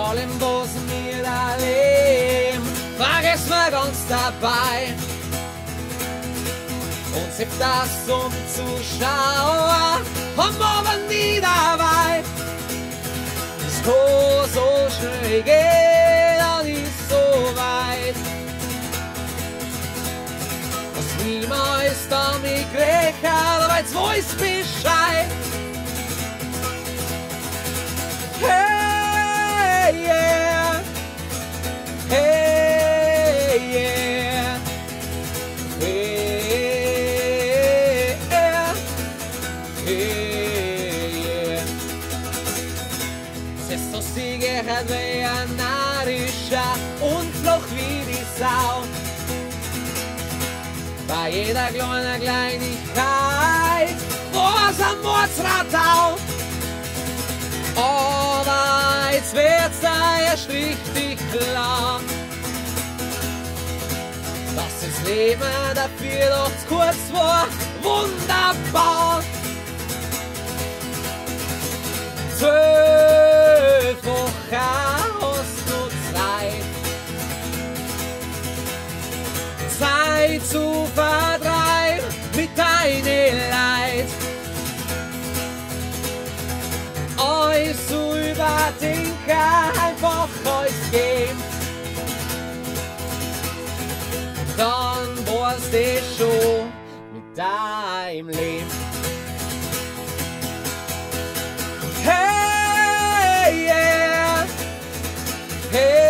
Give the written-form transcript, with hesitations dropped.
allem, was wir erleben, vergessen wir ganz dabei. Und selbst das zum Zuschauer haben wir aber nie dabei. Es kann so schnell gehen und ist so weit. Was niemals damit gerechnet, aber jetzt weiß Bescheid. Hey, yeah. Hey, yeah. Hey, yeah. Hey, yeah. Es ist so sicher wie ein Narischer und flach wie die Sau. Bei jeder kleinen Kleinigkeit war's ein Mordsratau. Aber jetzt wird's da erst richtig klar, dass das Leben dafür doch zu kurz war. Wunderbar! 12 Wochen hast du Zeit zu vertreiben mit deinen Leid. Alles zu überdenken, einfach alles gehen. Dann war's das schon mit deinem Leben. Hey, yeah, hey.